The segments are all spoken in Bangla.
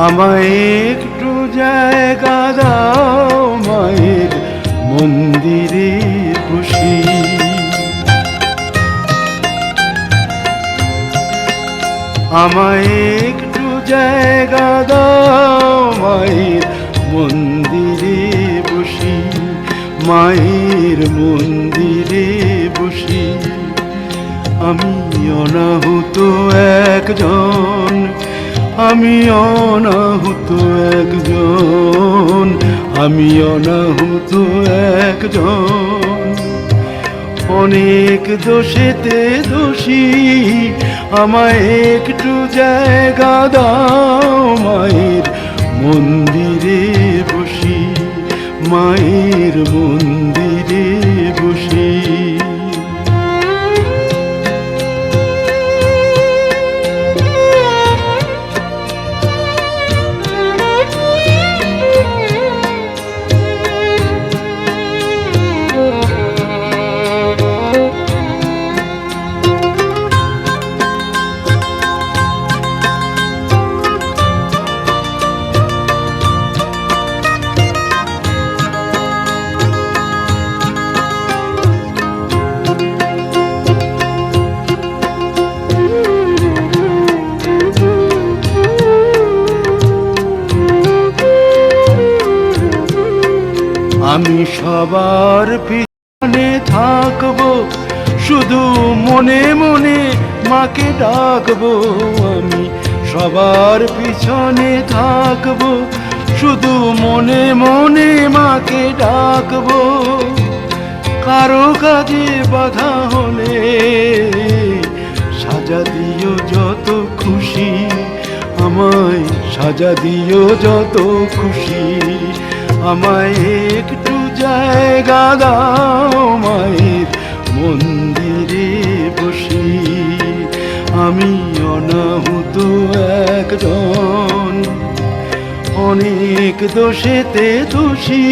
আমায় একটু জায়গা দাও মায়ের মন্দিরে বসি। আমায় একটু জায়গা দাও মায়ের মন্দিরে বসি, মায়ের মন্দিরে বসি। আমি অনাহুত একজন, আমি অনাহুত একজন, আমি অনাহুত একজন। অনেক দোষেতে দোষী, আমায় একটু জায়গা দাও মায়ের মন্দিরে বসি, মায়ের মন্দিরে বসি। আমি সবার পিছনে থাকবো, শুধু মনে মনে মাকে ডাকবো। আমি সবার পিছনে থাকবো, শুধু মনে মনে মাকে ডাকবো। কারো কাজে বাধা হলে সাজা দিও যত খুশি, আমায় সাজা দিও যত খুশি। আমায় একটু জায়গা দাও মায়ের মন্দিরে বসি। আমি অনাহুত একজন, অনেক দোষেতে দোষী।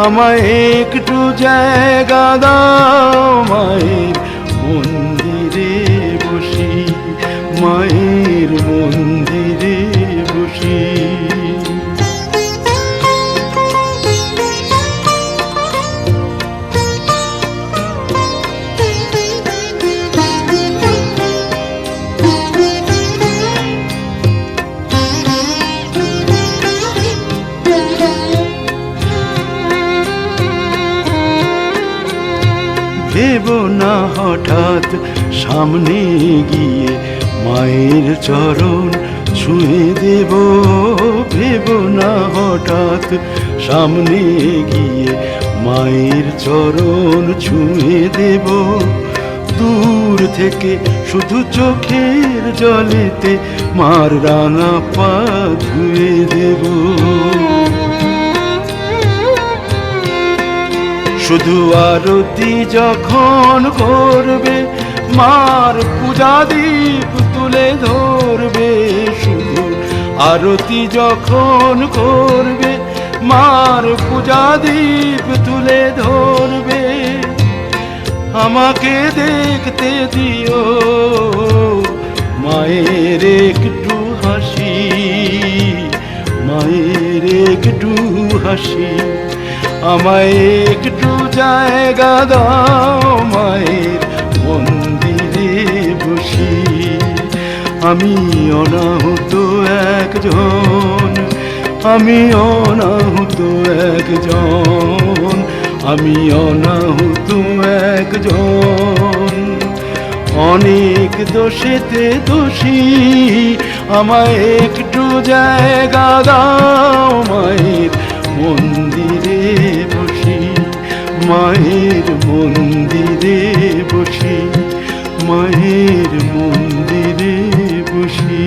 আমায় একটু জায়গা দাও মায়ের মন্দিরে বসি, মায়ের মন্দিরে বসি। ভেবো না হঠাৎ সামনে গিয়ে মায়ের চরণ ছুঁয়ে দেব। ভেবো না হঠাৎ সামনে গিয়ে মায়ের চরণ ছুঁয়ে দেব। দূর থেকে শুধু চোখের জলেতে মার রাঙা পা ধুয়ে দেব। শুধু আরতি যখন করবে মার পূজা দীপ তুলে ধরবে। শুধু আরতি যখন করবে মার পূজা দীপ তুলে ধরবে। আমাকে দেখতে দিও মায়ের একটু হাসি, মায়ের একটু হাসি। আমায় একটু জায়গা দাও মায়ের মন্দিরে বসি। আমি অনাহুত একজন, আমি অনাহুত একজন, আমি অনাহুত একজন। অনেক দোষেতে দোষী, আমায় একটু জায়গা দাও মায়ের মন্দিরে বসি, মায়ের মন্দিরে বসি, মায়ের মন্দিরে বসি।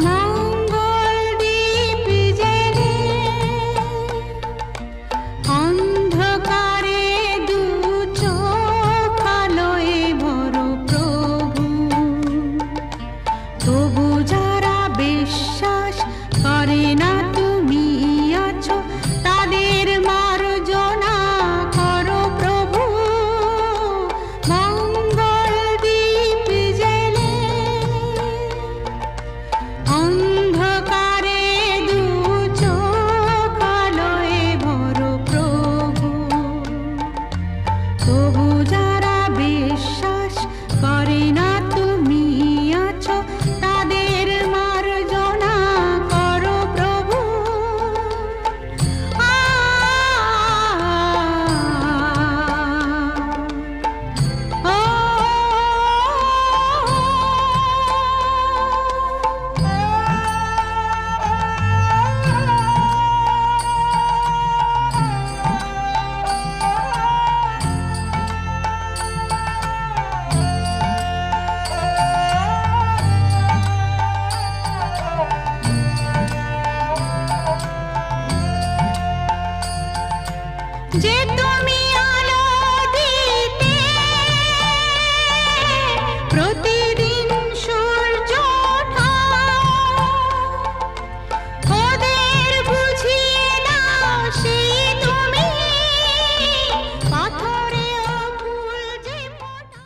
মঙ্গল দ্বীপ জেলে যে তুমি আলো দিতে প্রতিদিন সূর্য ওঠা, ওদের বুঝিয়ে দাও সেই তুমি পাথরেও ফুল যে মোটা।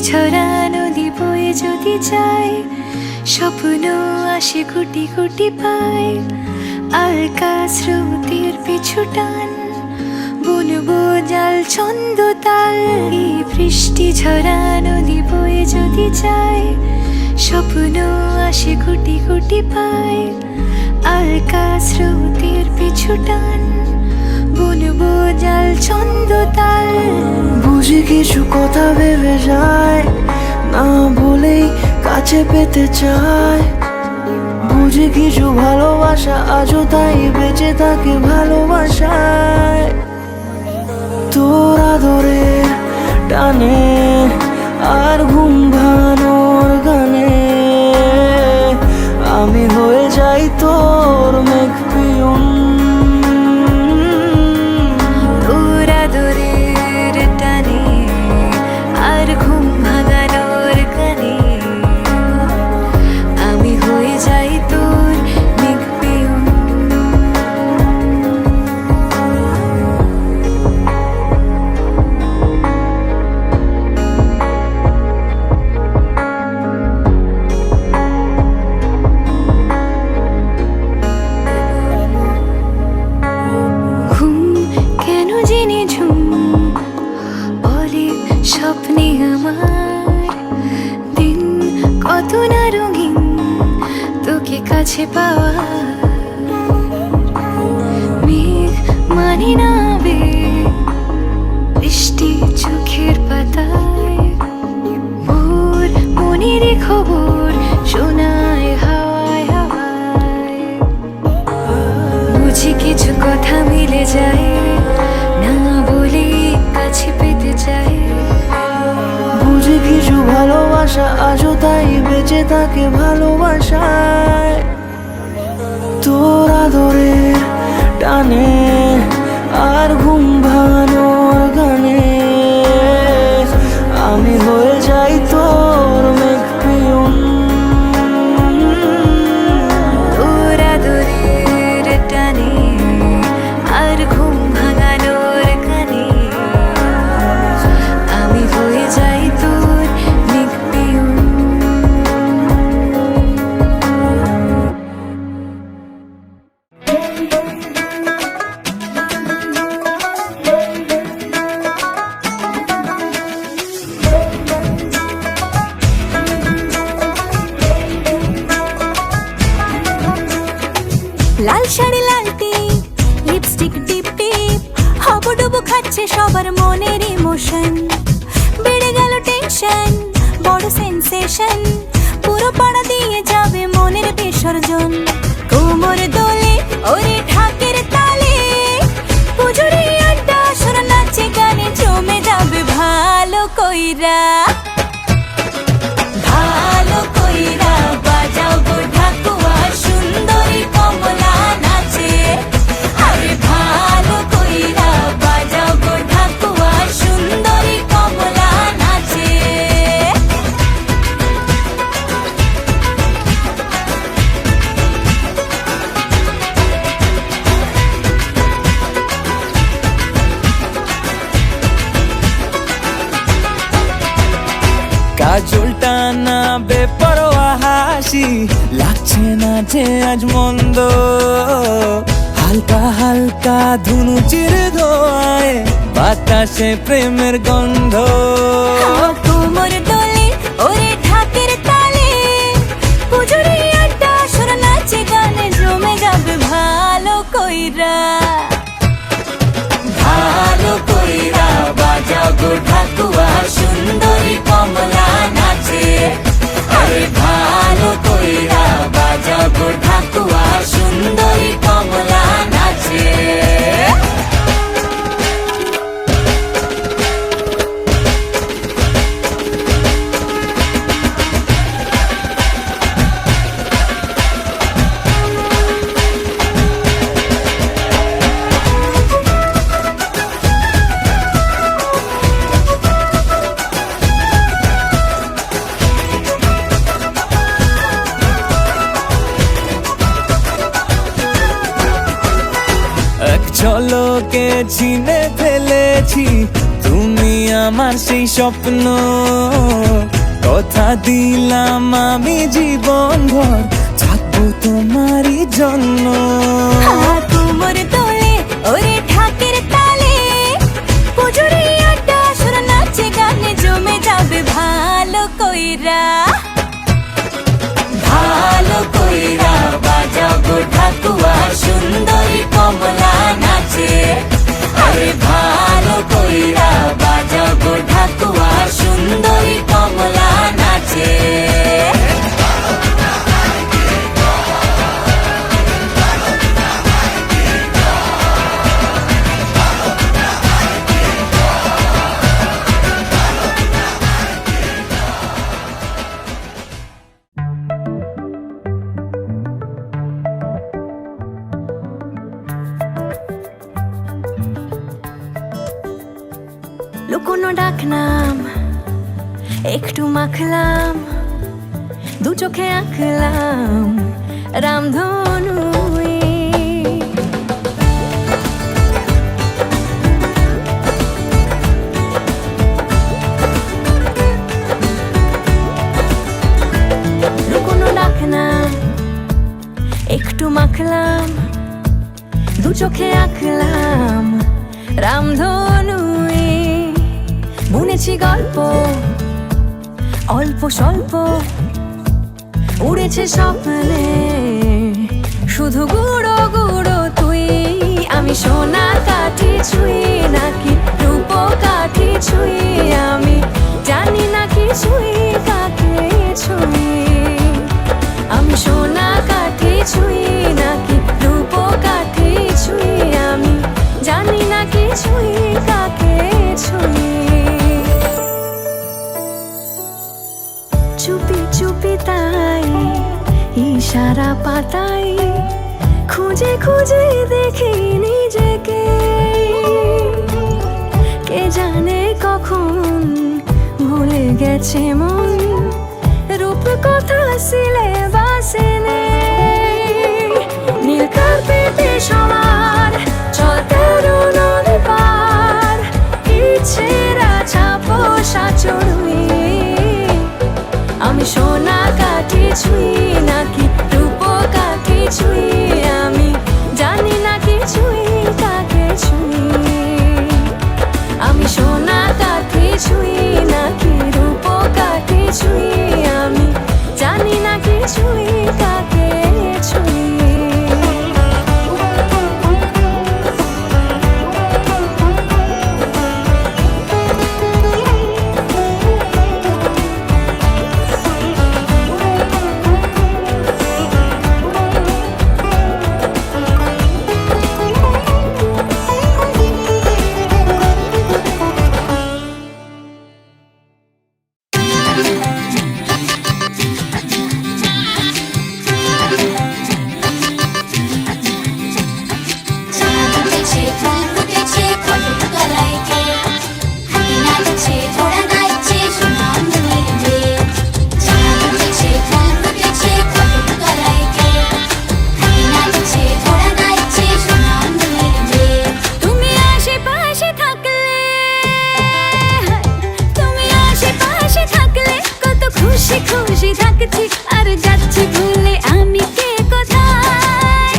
ঝরা নদী বয়ে যদি যায়, স্বপ্ন আসে কোটি কোটি পায়, আলকা স্রোতের পিছু টান, বুনবো জাল ছন্দ তাল। এই বৃষ্টি ঝরা নদী বয়ে যদি যায়, স্বপ্ন আসে কোটি কোটি পায়, আলকা স্রোতের পিছু টান, বুনবো জাল ছন্দ তাল। বুঝি কিছু কথা ভেবে যায়, না বলেই কাছে পেতে চায়। বুঝি কিছু ভালোবাসা আজও তাই বেঁচে থাকে ভালোবাসায়। তোর আদরে টানে আর ঘুম ভাঙানোর গানে, আমি হয়ে যাই তোর মেঘ পিয়ন। তোর আদরের টানে আর ঘুম ভাঙানোর গানে, আমি হয়ে যাই তোর মেঘ পিয়ন। ঘুম কেন জেনে ঝুম বলে স্বপ্নে আমার, দিন কত না রঙিন তোকে কাছে পাওয়া। মেঘ মানে না আবেগ, বৃষ্টি চোখের পাতায়, ভোর মনের খবর শোনায় হাওয়ায় হাওয়ায়। বুঝি কিছু কথা মিলে যায়, না বলে কাছে পেতে চাই। বুঝি কিছু ভালোবাসা আজও তাই বেঁচে থাকে ভালোবাসায়। তোর আদরে টানে আর ঘুম ভাঙানোর গানে, আমি হয়ে যাই তোর মেঘ পিয়ন। তোর আদরের টানে আর ঘুম ভাঙানোর গানে, আমি হয়ে যাই তোর মেঘ পিয়ন। লাল শাড়ি লাল টিপ, লিপস্টিক টিপ টিপ, হাবুডুবু খাচ্ছে সবার মনের ইমোশন। বেড়ে গেল টেনশন, বড় সেন্সেশন, পুরো পাড়া দিয়ে যাবে মনের বিসর্জন। কোমর দোলে ওরে ঢাকের তালে, পুজোরে আড্ডা সুর নাচে গানে জমে যাবে ভালো কইরা। ভালো কইরা বাজাও গো ঢাকুয়া, সুন্দরী কমলা নাচে। আরে ভালো কইরা বাজাও গো ঢাকুয়া, সুন্দরী কমলা নাচে। কাজলটা না বেপরোয়া হাসি, লাগছে না যে আজ মন্দ। হালকা হালকা ধুনুচির ধোঁয়ায় বাতাসে প্রেমের গন্ধ। কোমর দোলে ওরে ঢাকের তালে, পুজোরে আড্ডা সুর নাচে গানে জমে যাবে ভালো কইরা। ভালো কইরা বাজাও গো ঢাকুয়া, সুন্দরী কমলা নাচে। আরে ভালো কইরা বাজাও গো ঢাকুয়া, সুন্দরী কমলা নাচে। ঝলকে চিনে ফেলেছি তুমি আমার সেই স্বপ্ন, কথা দিলাম আমি জীবন ভর থাকবো তোমারই জন্য। তোমার তোলে ওরে ঢাকের তালে পুজোরে আড্ডা সুর নাচে গানে জমে যাবে ভালো কইরা, ভালো কইরা বাজাও গো ঠাকুয়া সুন্দরী কমলা নাচে। আরে ভালো কইরা বাজাও গো ঠাকুয়া সুন্দরী কমলা নাচে। লুকোনো ডাকনাম একটু মাখলাম, দু চোখে আঁকলাম রামধনু। লুকোনো ডাকনাম একটু মাখলাম, দু চোখে আঁকলাম রামধনু। বুনেছি গল্প অল্প স্বল্প, উড়েছে স্বপ্নে শুধু গুঁড়ো গুঁড়ো তুই। আমি সোনা কাঠি ছুঁই নাকি রূপ কাঠি ছুঁই, আমি জানি না কি ছুঁই কাকে ছুঁই। আমি সোনা কাঠি ছুঁই নাকি রূপ কাঠি ছুঁই, আমি জানি না কি ছুঁই কাকে ছুঁই। চুপি চুপি তাই ইশারা পাতাই খুঁজে খুঁজে দেখি নিজেকে, কে জানে কখন ভুলে গেছে মন রূপ কথা সিলেবাসে নেই। নীল কার্পেটে সবার চলতে নদী পার, ইচ্ছেরা ছাপোষা চড়ুই। আমি সোনা কাঠি ছুঁই নাকি রূপ কাঠি ছুঁই, আমি জানি না কি ছুঁই কাকে ছুঁই। আমি সোনা কাঠি ছুঁই নাকি রূপ কাঠি ছুঁই, আমি জানি না কি ছুঁই কাকে ছুঁই। খুশি থাকছি আর যাচ্ছি ভুলে আমি কে কোথায়।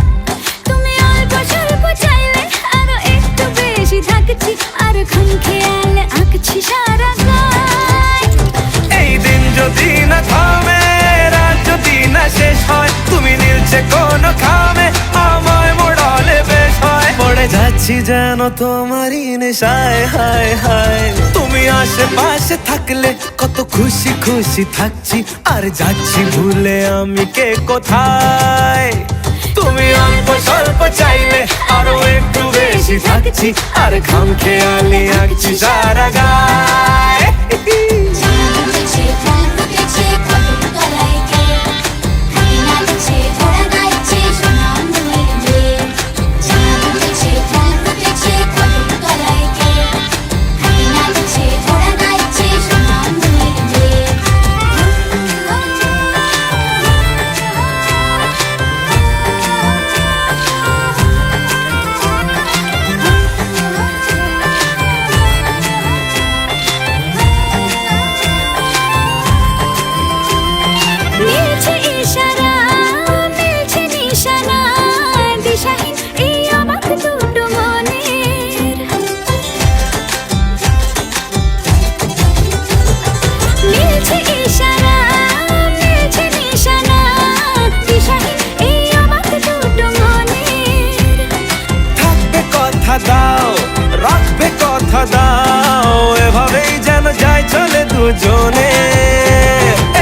তুমি অল্প স্বল্প চাইলে আরো একটু বেশি থাকছি, আর ক্ষণ খেয়ালে আঁকছি সারা গায়। এই দিন যদি না থামে, রাত যদি না শেষ হয়, তুমি নীলছে কোন খামে আমায় মোড়ালে বেশ হয়। পড়ে যাচ্ছি যেন তোমারই নেশায়, হায় হায়। তুমি আশেপাশে থাকলে কত খুশি খুশি থাকছি, আর যাচ্ছি ভুলে আমি কে কোথায়। তুমি অল্প স্বল্প চাইলে আরো একটু বেশি থাকছি, আর খাম খেয়ালি আঁকছি সারা গায়। দুজনে।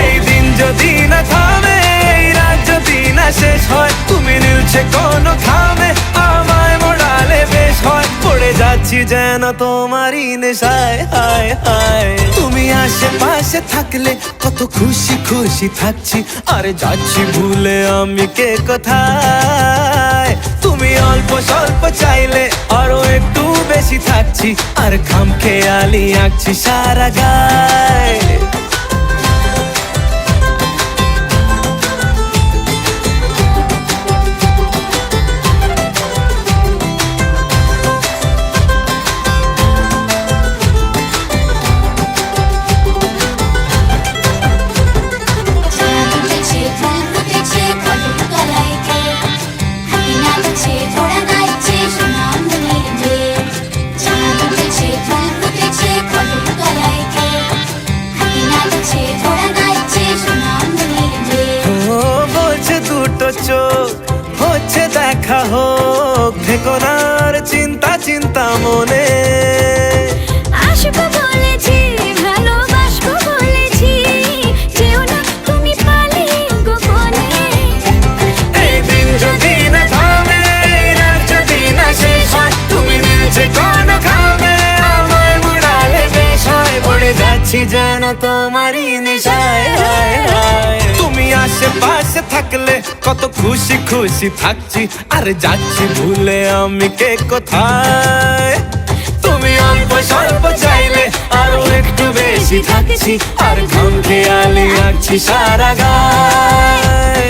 এই দিন যদি না থামে, এই রাত যদি না শেষ হয়, তুমি নিলছে কোন খামে, আমায় মোড়ালে বেশ হয়। পড়ে যাচ্ছি যেন তোমারই নেশায়, হায় হায়। তুমি আশেপাশে থাকলে কত খুশি খুশি থাকছি, আরে যাচ্ছি ভুলে আমি কে কোথায়। তুমি অল্প স্বল্প চাইলে আরো একটু বেশি থাকছি, আর খাম খেয়ালি আঁকছি সারা গায়। হচ্ছে দেখা হোক, থেকো না আর চিন্তা চিন্তা মনে। আসবো বলেছি, ভালোবাসবো বলেছি, যেও না তুমি পালিয়ে গোপনে। এই দিন যদি না থামে, রাত যদি না শেষ হয়, তুমি নিলছে কোন খামে, আমায় মুড়ালে বেশ হয়। পড়ে যাচ্ছি যেন তোমারই নেশায়, হায় হায়। তুমি আশেপাশে থাকলে কত খুশি খুশি থাকছি, আর যাচ্ছি ভুলে আমি কে কোথায়। তুমি অল্প স্বল্প চাইলে আরো একটু বেশি থাকছি, আর ঘুম খেয়ালি আঁকছি সারা গায়।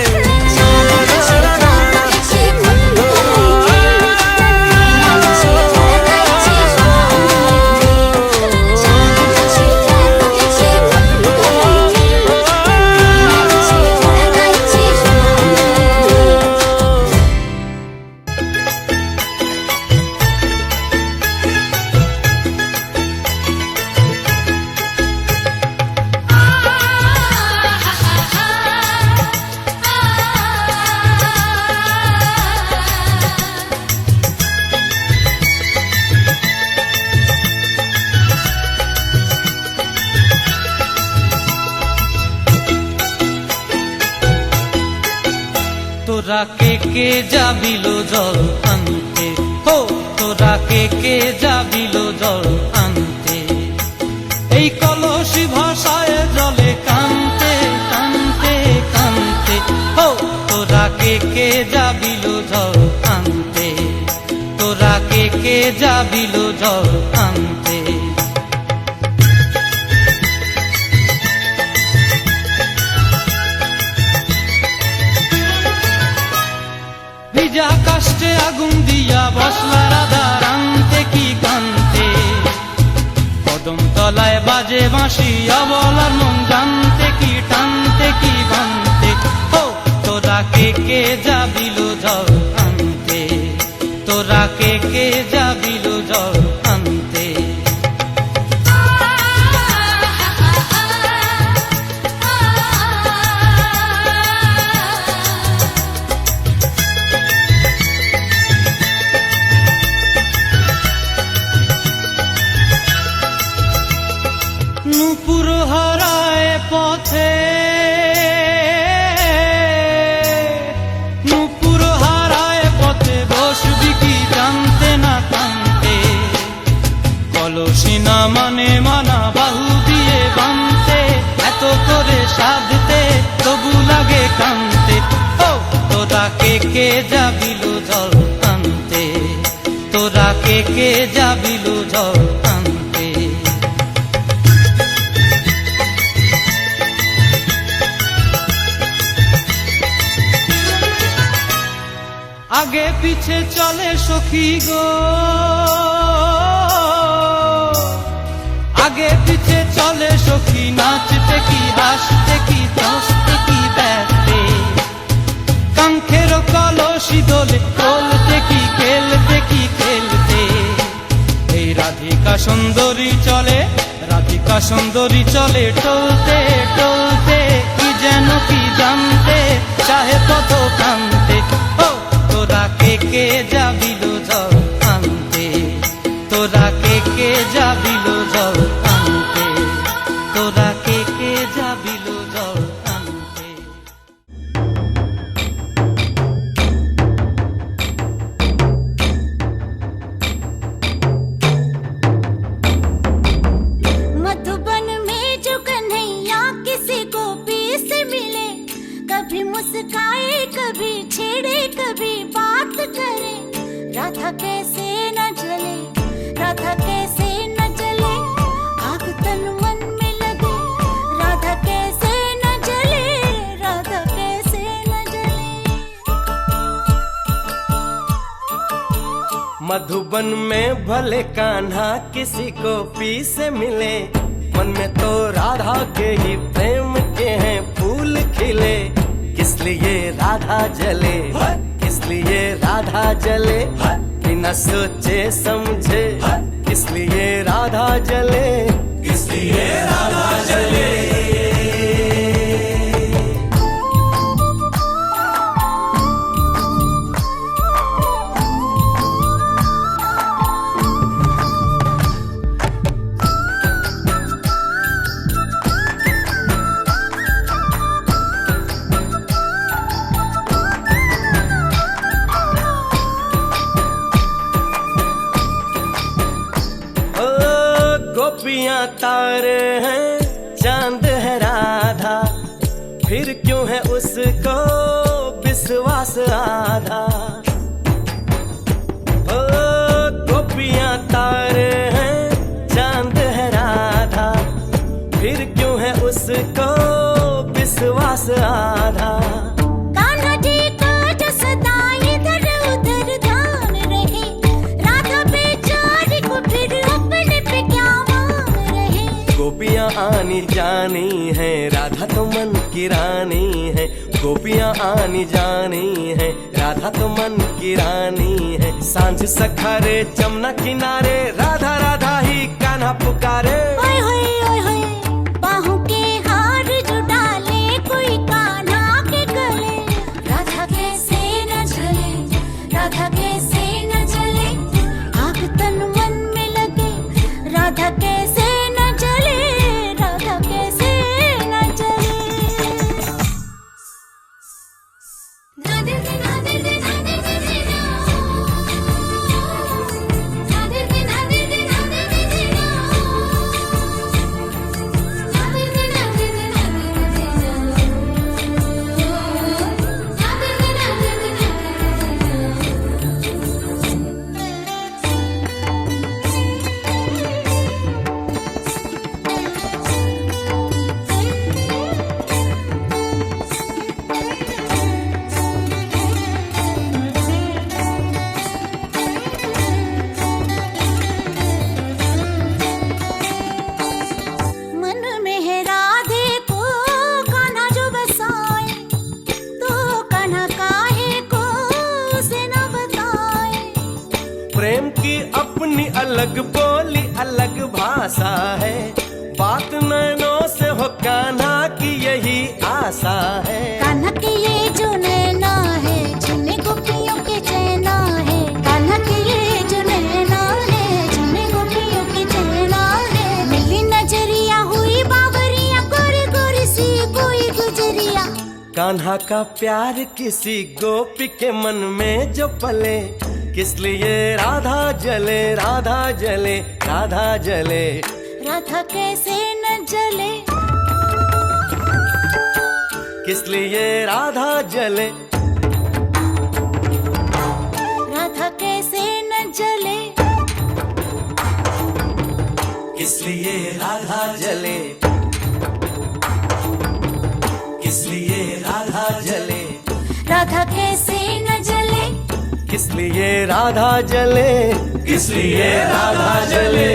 তোরা কে যাবিল জল আনতে, হো তোরা কে যাবিল জল আনতে। এই কলসি ভাষায় জলে কানতে কানতে কানতে, হো তোরা কে যাবিল জল আনতে। তোরা কে যাবিল জল আনতে। ভিজা কাষ্টে আগুন দিয়া বসলা রাধার আনতে কি কান্তে। কদম তলায় বাজে বাঁশি অবলার মন জানতে কি টানতে কি বানতে। ও তোরা কে যাবিল জল আনতে। তোরা কে যাবিল জল আনতে। নূপুর হারায় পথে, নূপুর হারায় পথে, বসবি কি জানতে না কানতে। কলসি না মানে মানা বাহু দিয়ে বানতে, এত করে সাধতে তবু লাগে কানতে। ও তোরা কে যাবিল জল আনতে। তোরা কে যাবিল জল আনতে। আগে পিছে চলে সখী গো, আগে পিছে চলে সখী, নাচতে কি হাসতে কি দোস্তে কি ব্যস্তে। কাঙ্ক্ষের কলসি দোলে বলতে কি খেলতে কি খেলতে। এই রাধিকা সুন্দরী চলে, রাধিকা সুন্দরী চলে টলতে টলতে, কি যেন কি জানতে চাহে পথ কান্তে। ও তোরা কে যাবিল জল আনতে। তোরা কে যাবিল জল আনতে। তোরা राधा कैसे न जले आग तन मन में लगे राधा कैसे न जले राधा कैसे न जले मधुबन में भले कान्हा किसी को पी से मिले मन में तो राधा के ही प्रेम के हैं फूल खिले किस लिए राधा जले किस लिए राधा जले बिना सोचे समझे किस लिए राधा जले किस लिए राधा जले गोपियां तारे हैं चांद है राधा फिर क्यों है उसको विश्वास आधा ओ गोपियां तारे हैं चांद है राधा फिर क्यों है उसको विश्वास आधा कान्हा जी का जो सदा इधर उधर ध्यान रहे राधा बेचारी को फिर अपने पे क्या मान रहे गोपियां आनी जानी है राधा तो मन की रानी है गोपियां आनी जानी है राधा तो मन की रानी है सांझ सखारे जमुना किनारे राधा राधा ही कान्हा पुकारे ओए होए ओए होए बाहों के हार जो डाले कोई कान्हा के गले राधा कैसे न जले राधा कैसे न जले आग तन मन में लगे राधा कैसे न जले राधा कैसे न जले नादे दे नादे दे नादे दे दे नादे दे नादे दे नादे दे दे नादे दे नादे दे नादे दे मन में है राधे को कान्हा जो बसाए तो कान्हा काहे को उसे न बताए प्रेम की अपनी अलग बोली अलग भाषा है बात नैनों से हो कान्हा की यही आशा है कान्हा के ये जो नैना है जिन्हें गोपियों के चैना है कान्हा के ये जो नैना है जिन्हें गोपियों के चैना है मिली नजरिया हुई बावरिया गोरी गोरी सी कोई गुजरिया कान्हा का प्यार किसी गोपी के मन में जो पले किस लिए राधा जले राधा जले राधा जले राधा कैसे न जले किस लिए राधा जले राधा कैसे न जले किस लिए राधा जले किस लिए राधा जले राधा कैसे न जले किस लिए राधा जले किस लिए राधा जले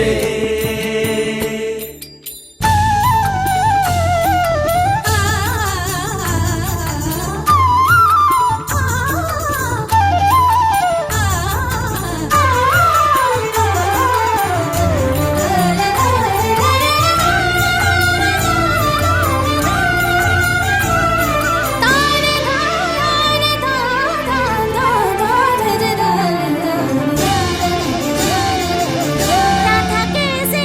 राधा कैसे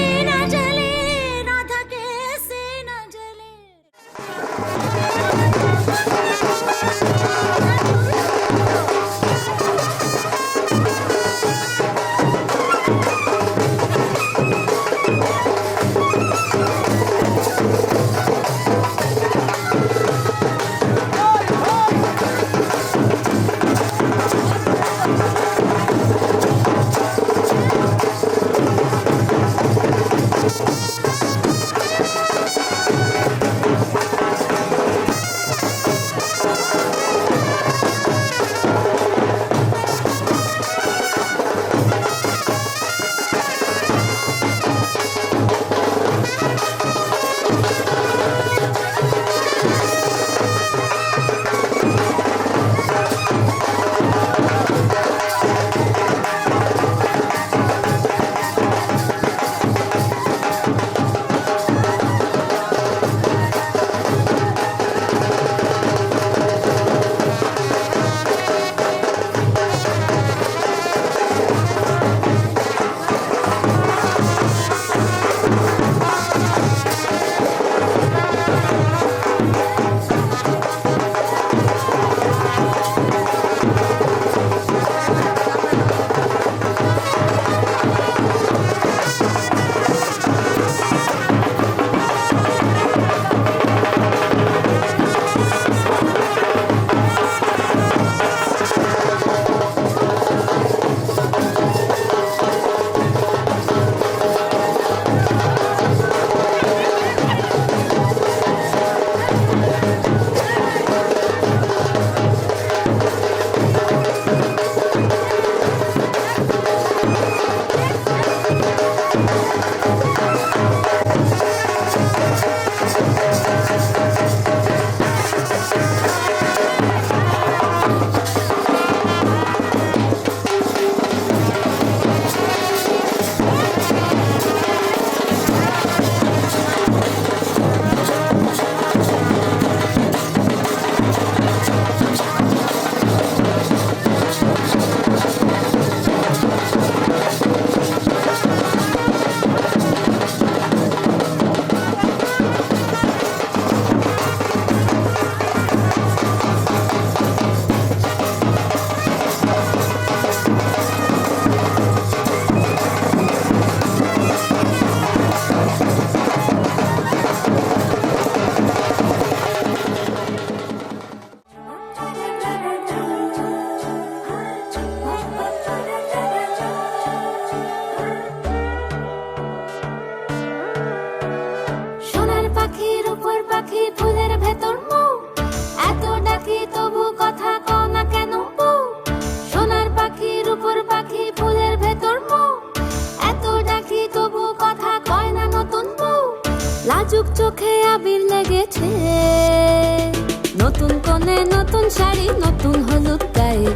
নতুন কোণে নতুন শাড়ি নতুন হলুদ গায়ে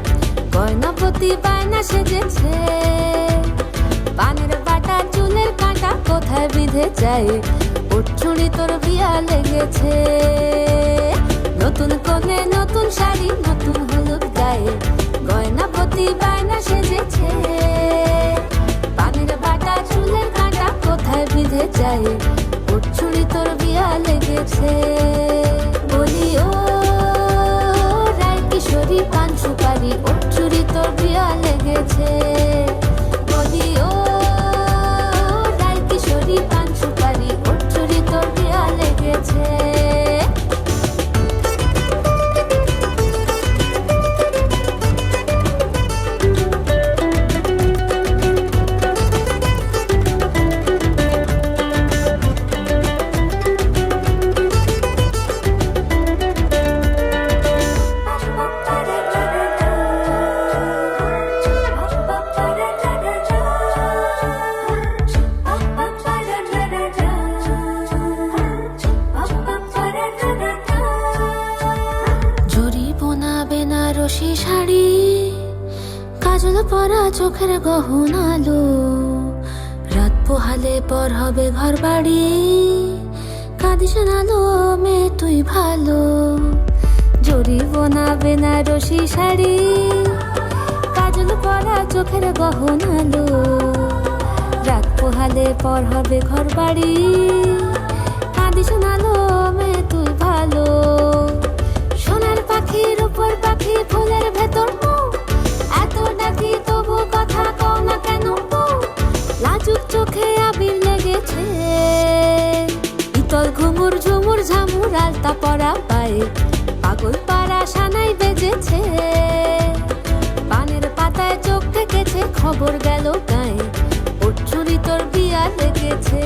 গয়না প্রতি বায়না সেজেছে পানের বাটা চুলের কাঁটা কোথায় বিঁধে যায় ওর চুড়ি তোর বিয়া লেগেছে নতুন কোণে নতুন শাড়ি নতুন হলুদ গায়ে গয়না প্রতি বায়না সেজেছে পানের বাটা চুলের কাঁটা কোথায় বিঁধে যায় ওর চুড়ি তোর বিয়া লেগেছে বলি ও রায় কিশোরী পান সুপারি ওর চুড়ি তোর বিয়া লেগেছে বলি ও রায় কিশোরী পান সুপারি ওর চুড়ি তোর বিয়া লেগেছে বেনারসি শাড়ি কাজল পরা চোখের গহনালো রাত পোহালে পর হবে ঘর বাড়ি কাঁদিস নালো মেয়ে তুই ভালো জরি বোনা বেনারসি শাড়ি কাজল পরা চোখের গহনালো রাত পোহালে পর হবে ঘর বাড়ি কাঁদিস নালো মেয়ে তুই ভালো সোনার পাখির উপর পাখি ফুলের ভেতর এত ডাকি তবু কথা কও না কেন লাজুক চোখে আবির লেগেছে ইতল ঘুমুর ঝুমুর ঝামুর আলতা পরা পায়ে পাগল পাড়া সানাই বেজেছে পানের পাতায় চোখ থেকেছে খবর গেল গায়ে ওর চুরি তোর বিয়া লেগেছে